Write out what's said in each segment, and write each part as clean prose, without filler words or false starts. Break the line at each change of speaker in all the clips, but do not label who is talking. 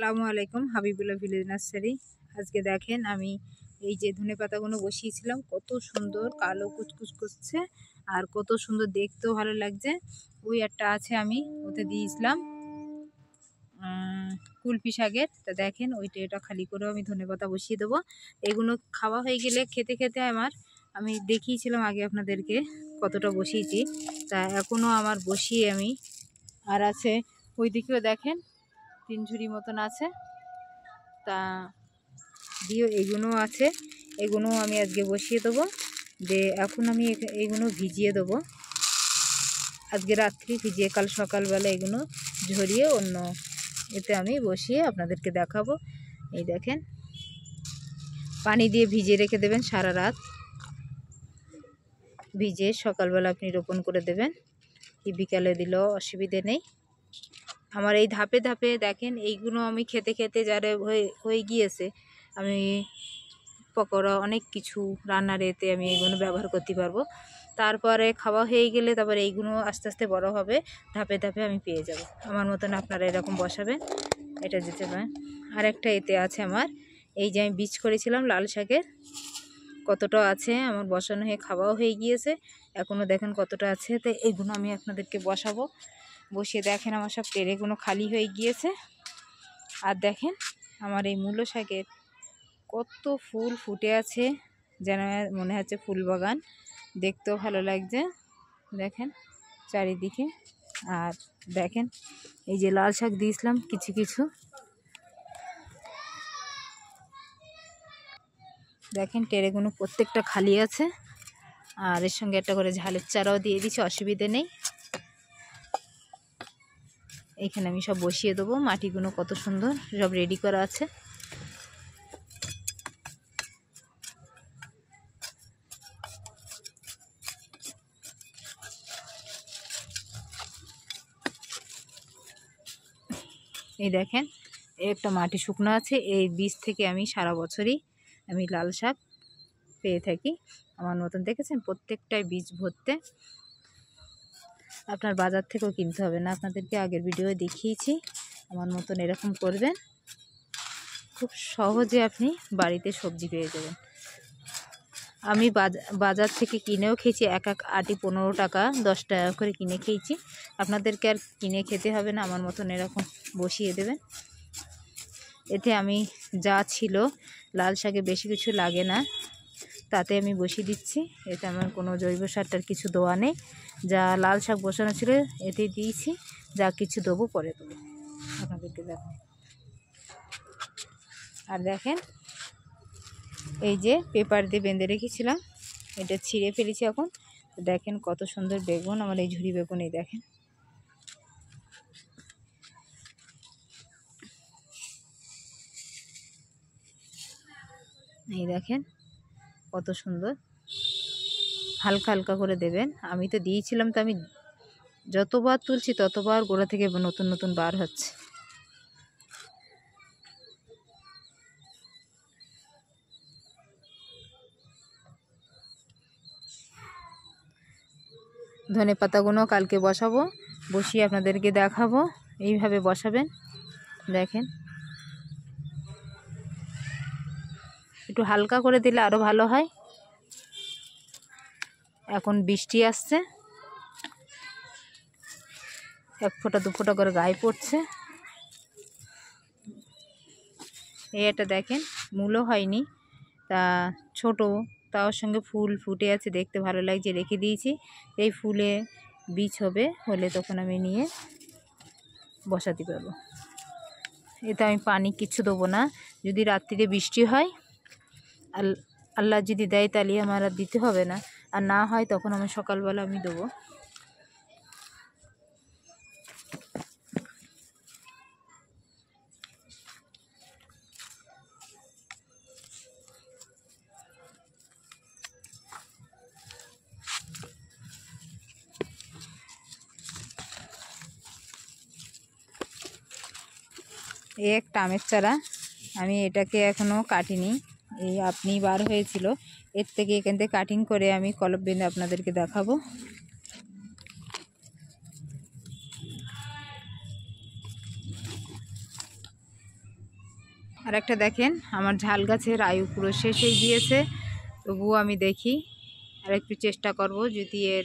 আসসালামু আলাইকুম, Habibullah village nursery. আজকে দেখেন আমি এই যে ধনে পাতাগুলো বসিয়েছিলাম, কত সুন্দর কালো কুচকুচ করছে আর কত সুন্দর দেখতেও ভালো লাগছে। ওই একটা আছে, আমি ওতে দিয়েছিলাম কুলপি শাকের। তা দেখেন ওইটা এটা খালি করেও আমি ধনে পাতা বসিয়ে দেবো। এগুলো খাওয়া হয়ে গেলে খেতে খেতে আমি দেখিয়েছিলাম আগে আপনাদেরকে কতটা বসিয়েছি। তা এখনও আমার বসিয়ে আমি আর আছে, ওই দিকেও দেখেন 3 ঝুড়ি মতন আছে। তা দিয়ে এগুলো আছে, এগুলো আমি আজকে বসিয়ে দেবো। যে এখন আমি এগুলো ভিজিয়ে দেবো, আজকে রাত্রি ভিজিয়ে কাল সকালবেলা এগুলো ঝরিয়ে অন্য এতে আমি বসিয়ে আপনাদেরকে দেখাবো। এই দেখেন, পানি দিয়ে ভিজিয়ে রেখে দেবেন সারা রাত, ভিজিয়ে সকালবেলা আপনি রোপণ করে দেবেন। বিকালে দিলেও অসুবিধে নেই। আমার এই ধাপে ধাপে দেখেন, এইগুলো আমি খেতে খেতে যারা হয়ে গিয়েছে, আমি পকোড়া অনেক কিছু রান্নার এতে আমি এইগুলো ব্যবহার করতে পারবো। তারপরে খাওয়া হয়ে গেলে তারপরে এইগুলো আস্তে আস্তে বড় হবে, ধাপে ধাপে আমি পেয়ে যাব। আমার মতন আপনারা এরকম বসাবেন, এটা যেতে পারেন। আর একটা এতে আছে আমার, এই যে আমি বীজ করেছিলাম লাল শাকের, কতটা আছে আমার বসানো হয়ে খাওয়াও হয়ে গিয়েছে, এখনও দেখেন কতটা আছে। তো এইগুলো আমি আপনাদেরকে বসাবো। বসিয়ে দেখেন আমার সব ট্রেগুলো খালি হয়ে গিয়েছে। আর দেখেন আমার এই মূলো শাকের কত ফুল ফুটে আছে, যেন মনে হচ্ছে ফুল বাগান, দেখতেও ভালো লাগছে দেখেন চারিদিকে। আর দেখেন এই যে লাল শাক দিয়েছিলাম কিছু কিছু, দেখেন টেরেগুলো প্রত্যেকটা খালি আছে। আর এর সঙ্গে একটা করে ঝালের চারাও দিয়ে দিচ্ছি, অসুবিধে নেই। এখানে আমি সব বসিয়ে দেবো, মাটিগুলো কত সুন্দর সব রেডি করা আছে। এই দেখেন একটা মাটি শুকনো আছে, এই বীজ থেকে আমি সারা বছরই আমি লাল শাক পেয়ে থাকি আমার মতন। দেখেছেন প্রত্যেকটাই বীজ ভরতে, আপনার বাজার থেকেও কিনতে হবে না। আপনাদেরকে আগের ভিডিও দেখিয়েছি, আমার মতন এরকম করবেন, খুব সহজে আপনি বাড়িতে সবজি পেয়ে যাবেন। আমি বাজার থেকে কিনেও খেয়েছি, এক আটি 15 টাকা 10 টাকা করে কিনে খেয়েছি। আপনাদেরকে আর কিনে খেতে হবে না, আমার মতন এরকম বসিয়ে দেবেন। এতে আমি যা ছিল লাল শাকে বেশি কিছু লাগে না, তাতে আমি বসিয়ে দিচ্ছি। এতে আমার কোনো জৈব সারটার কিছু দেওয়া নেই, যা লাল শাক বসানো ছিল এতে দিয়েছি, যা কিছু দেবো পরে দেবো আপনাদেরকে দেখেন। আর দেখেন এই যে পেপার দিয়ে বেঁধে রেখেছিলাম, এটা ছিঁড়ে ফেলেছি এখন। দেখেন কত সুন্দর বেগুন, আমার এই ঝুড়ি বেগুন। এই দেখেন এই দেখেন কত সুন্দর, হালকা হালকা করে দেবেন। আমি তো দিয়েছিলাম, তো আমি যতবার তুলছি ততবার গোড়া থেকে নতুন নতুন বার হচ্ছে। ধনে পাতাগুলো কালকে বসাবো, বসিয়ে আপনাদেরকে দেখাবো। এইভাবে বসাবেন, দেখেন একটু হালকা করে দিলে আরও ভালো হয়। এখন বৃষ্টি আসছে, 1 ফোঁটা 2 ফোঁটা করে গায়ে পড়ছে। এটা দেখেন মূলও হয়নি, তা ছোট, তার সঙ্গে ফুল ফুটে আছে, দেখতে ভালো লাগছে, রেখে দিয়েছি। এই ফুলে বীজ হলে তখন আমি নিয়ে বসাতে পারবো। এতে আমি পানি কিচ্ছু দেবো না। যদি রাত্রিরে বৃষ্টি হয়, আল্লাহ যদি দেয় তাহলে আমার আর দিতে হবে না, আর না হয় তখন আমি সকালবেলা আমি দেবো। এই একটা আমের চারা, আমি এটাকে এখনও কাটিনি, এই আপনি বার হয়েছিল, এর থেকে এখান থেকে কাটিং করে আমি কলপ বেঁধে আপনাদেরকে দেখাবো। আর একটা দেখেন আমার ঝাল গাছের আয়ু পুরো শেষ হয়ে গিয়েছে, তবুও আমি দেখি আর একটু চেষ্টা করব, যদি এর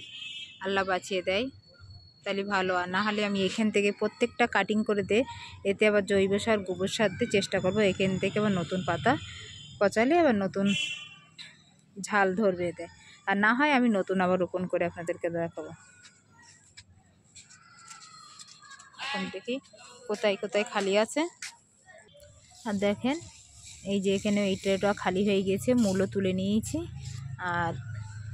আল্লাহ বাঁচিয়ে দেয় তাহলে ভালো, আর না হলে আমি এখান থেকে প্রত্যেকটা কাটিং করে দে, এতে আবার জৈব সার গোবর সার দিয়ে চেষ্টা করব এখান থেকে আবার নতুন পাতা পচালে আবার নতুন ঝাল ধরবে এতে, আর না হয় আমি নতুন আবার রোপণ করে আপনাদেরকে দেখাবো। এখন দেখি কোথায় কোথায় খালি আছে। আর দেখেন এই যে এখানে এই ট্রেটা খালি হয়ে গেছে, মূলো তুলে নিয়েছি, আর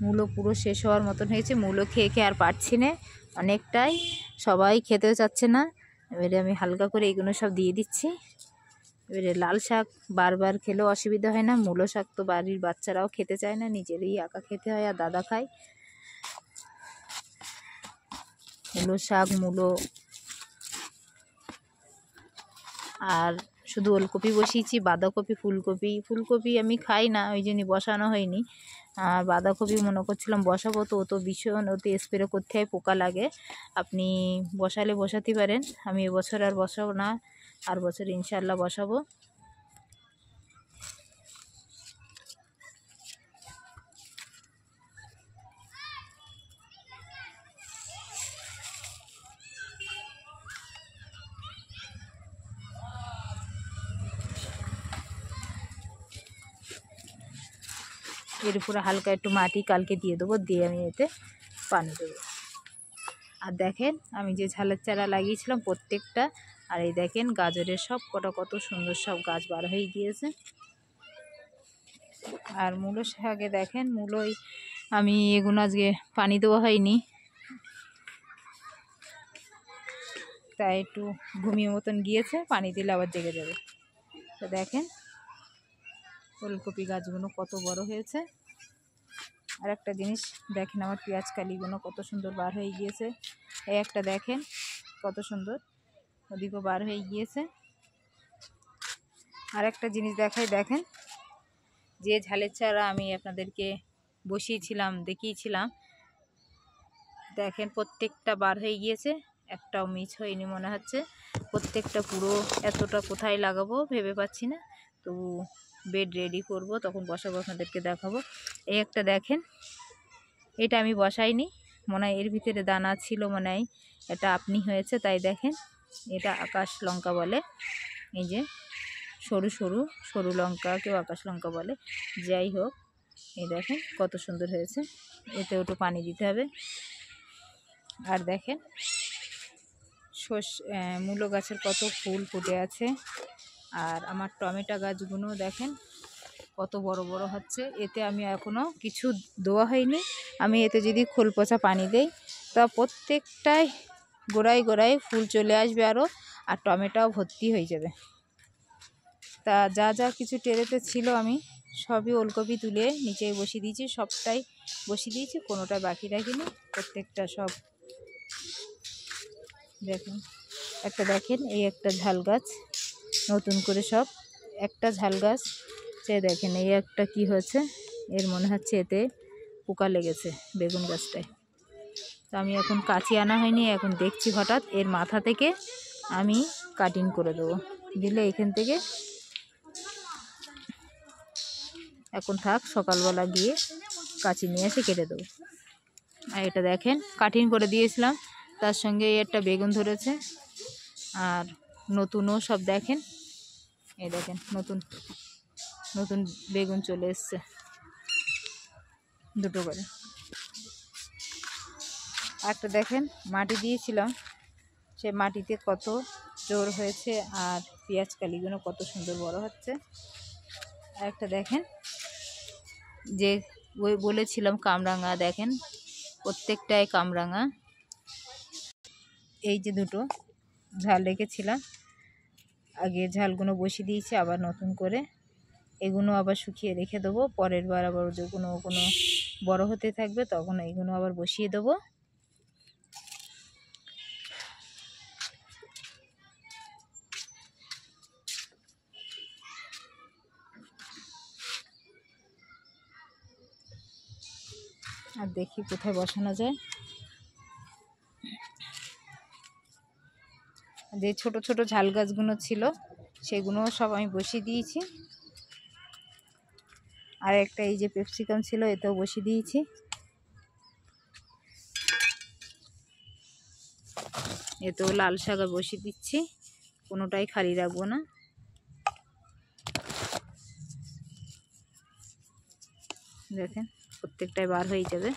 মূলো পুরো শেষ হওয়ার মতন হয়েছে, মূলো খেয়ে খেয়ে আর পারছি না অনেকটাই, সবাই খেতেও চাচ্ছে না। এবারে আমি হালকা করে এইগুলো সব দিয়ে দিচ্ছি। এবারে লাল শাক বারবার খেলেও অসুবিধা হয় না, মূলো শাক তো বাড়ির বাচ্চারাও খেতে চায় না, নিজেরই একা খেতে হয় আর দাদা খায়। মূলো শাক, মূলো আর শুধু ওলকপি বসিয়েছি, বাঁধাকপি, ফুলকপি আমি খাই না, ওই জন্য বসানো হয়নি। আর বাঁধাকপি মনে করছিলাম বসাবো, তো ও তো ভীষণ, ওতে স্প্রে করতে হয়, পোকা লাগে। আপনি বসালে বসাতে পারেন, আমি এবছর আর বসাবো না, আর বছর ইনশাল্লাহ বসাবো। এর উপরে হালকা একটু মাটি কালকে দিয়ে দেবো, দিয়ে আমি এতে পানি দেবো। আর দেখেন আমি যে ঝালের চারা লাগিয়েছিলাম প্রত্যেকটা, আর এই দেখেন গাজরের সব কটা কত সুন্দর সব গাছ বার হয়ে গিয়েছে। আর মূলো শাকে দেখেন, মূলোই আমি এগুলো আজকে পানি দেওয়া হয়নি, তাই একটু ঘুমিয়ে মতন গিয়েছে, পানি দিলে আবার জেগে যাবে। তো দেখেন ফুলকপি গাছগুলো কত বড় হয়েছে। আর একটা জিনিস দেখেন, আমার পেঁয়াজ কালিগুলো কত সুন্দর বার হয়ে গিয়েছে, এই একটা দেখেন কত সুন্দর, ওদিকেও বার হয়ে গিয়েছে। আর একটা জিনিস দেখাই, দেখেন যে ঝালের চারা আমি আপনাদেরকে বসিয়েছিলাম, দেখিয়েছিলাম, দেখেন প্রত্যেকটা বার হয়ে গিয়েছে, একটাও মিস হয়নি মনে হচ্ছে, প্রত্যেকটা পুরো। এতটা কোথায় লাগাবো ভেবে পাচ্ছি না, তবু বেড রেডি করব, তখন বসাবো, আপনাদেরকে দেখাবো। এই একটা দেখেন, এটা আমি বসাইনি, মনে হয় এর ভিতরে দানা ছিল, মনে হয় এটা আপনি হয়েছে, তাই দেখেন এটা আকাশ লঙ্কা বলে, এই যে সরু সরু সরু লঙ্কা, কেউ আকাশ লঙ্কা বলে, যাই হোক, এই দেখেন কত সুন্দর হয়েছে, এতে একটু পানি দিতে হবে। আর দেখেন মূলো গাছের কত ফুল ফুটে আছে, আর আমার টমেটো গাছগুলো দেখেন কত বড় বড় হচ্ছে, এতে আমি এখনও কিছু দেওয়া হয়নি, আমি এতে যদি খোল পচা পানি দেই তা প্রত্যেকটাই গোড়ায় গোড়ায় ফুল চলে আসবে আরও, আর টমেটোও ভর্তি হয়ে যাবে। তা যা যা কিছু টেরেতে ছিল আমি সবই ওলকপি তুলে নিচে বসিয়ে দিয়েছি, সবটাই বসিয়ে দিয়েছি, কোনোটা বাকি রাখিনি, প্রত্যেকটা সব। দেখুন একটা দেখেন, এই একটা ঝাল গাছ নতুন করে সব, একটা ঝাল গাছ, সে দেখেন এই একটা কি হয়েছে, এর মনে হচ্ছে এতে পোকা লেগেছে বেগুন গাছটায়। তো আমি এখন কাঁচি আনা হয়নি, এখন দেখছি হঠাৎ এর মাথা থেকে আমি কাটিং করে দেবো, দিলে এখান থেকে এখন থাক, সকালবেলা গিয়ে কাঁচি নিয়ে এসে কেটে দেবো। আর এটা দেখেন কাটিং করে দিয়েছিলাম, তার সঙ্গে একটা বেগুন ধরেছে, আর নতুনও সব দেখেন, এই দেখেন নতুন নতুন বেগুন চলে এসছে দুটো করে। একটা দেখেন মাটি দিয়েছিলাম, সে মাটিতে কত জোর হয়েছে, আর পেঁয়াজ কালিগুলো কত সুন্দর বড় হচ্ছে। আর একটা দেখেন যে ওই বলেছিলাম কামরাঙা, দেখেন প্রত্যেকটাই কামরাঙা। এই যে দুটো ঝাল রেখেছিলাম, আগে ঝালগুলো বসিয়ে দিয়েছি, আবার নতুন করে এগুলো আবার শুকিয়ে রেখে দেবো, পরের বার আবার যেগুলো কোনো বড় হতে থাকবে তখন এইগুলো আবার বসিয়ে দেবো। আর দেখি কোথায় বসানো যায়। যে ছোট ছোট ঝাল গাছগুলো ছিল সেগুলো সব আমি বসিয়ে দিয়েছি। আর একটা এই যে ক্যাপসিকাম ছিল, এটাও বসিয়ে দিয়েছি। এতেও লাল শাক বসিয়ে দিচ্ছি, কোনোটাই খালি রাখবো না। দেখেন প্রত্যেকটাই বার হয়ে যাবে।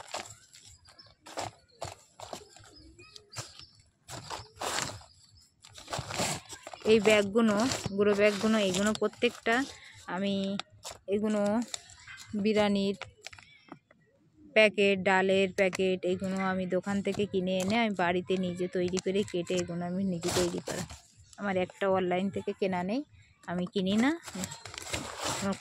এই ব্যাগগুলো, গুঁড়ো ব্যাগগুলো, এইগুলো প্রত্যেকটা আমি এগুলো বিরিয়ানির প্যাকেট, ডালের প্যাকেট, এগুলো আমি দোকান থেকে কিনে এনে আমি বাড়িতে নিজে তৈরি করে কেটে এগুলো আমি নিজে তৈরি করা। আমার একটা অনলাইন থেকে কেনা নেই, আমি কিনি না।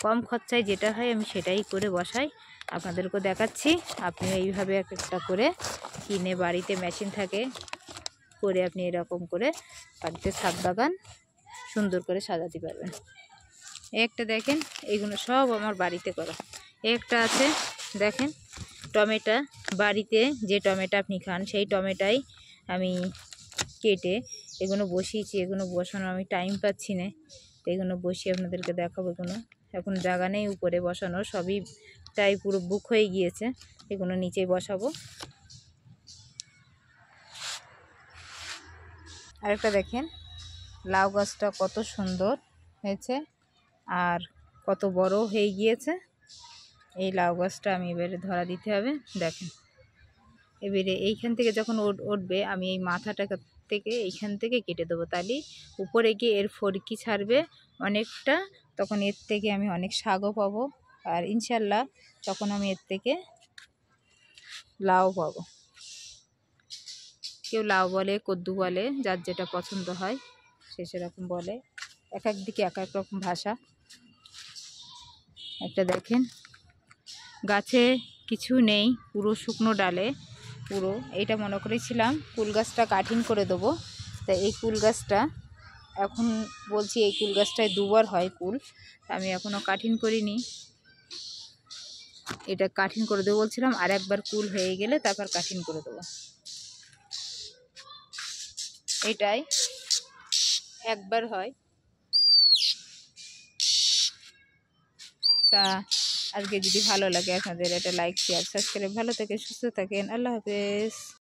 কম খরচায় যেটা হয় আমি সেটাই করে বসাই। আপনাদেরকেও দেখাচ্ছি, আপনি এইভাবে এক একটা করে কিনে, বাড়িতে মেশিন থাকে করে আপনি এরকম করে বাড়িতে ছাদ বাগান সুন্দর করে সাজাতে পারবেন। একটা দেখেন, এইগুলো সব আমার বাড়িতে করা। একটা আছে দেখেন টমেটো, বাড়িতে যে টমেটো আপনি খান সেই টমেটোই আমি কেটে এগুলো বসিয়েছি। এগুলো বসানো আমি টাইম পাচ্ছি না, এগুলো বসিয়ে আপনাদেরকে দেখাবো। এগুলো এখন জায়গা নেই উপরে বসানো, সবই তাই পুরো বুক হয়ে গিয়েছে। এগুলো নিচেই বসাবো। আরেকটা দেখেন লাউ গাছটা কত সুন্দর হয়েছে আর কত বড় হয়ে গিয়েছে। এই লাউ গাছটা আমি এবারে ধরা দিতে হবে। দেখেন এবারে এইখান থেকে যখন উঠবে আমি এই মাথাটা থেকে এইখান থেকে কেটে দেবো, তাহলে উপরে গিয়ে এর ফড়কি ছাড়বে অনেকটা, তখন এর থেকে আমি অনেক শাকও পাবো। আর ইনশাল্লাহ তখন আমি এর থেকে লাউ পাবো। কেউ লাউ বলে, কদ্দু বলে, যার যেটা পছন্দ হয় সে সেরকম বলে, এক এক দিকে এক এক রকম ভাষা। একটা দেখেন গাছে কিছু নেই, পুরো শুকনো ডালে পুরো। এইটা মনে করেছিলাম কুল গাছটা কাটিং করে দেবো, তাই এই কুল গাছটা এখন বলছি এই কুল গাছটায় দুবার হয় কুল, আমি এখনও কাটিং করিনি। এটা কাটিং করে দেবো বলছিলাম, আর একবার কুল হয়ে গেলে তারপর কাটিং করে দেবো। এটাই একবার হয়। তা আজকে যদি ভালো লাগে আপনাদের এটা লাইক, শেয়ার, সাবস্ক্রাইব। ভালো থেকে সুস্থ থাকেন। আল্লাহ হাফেজ।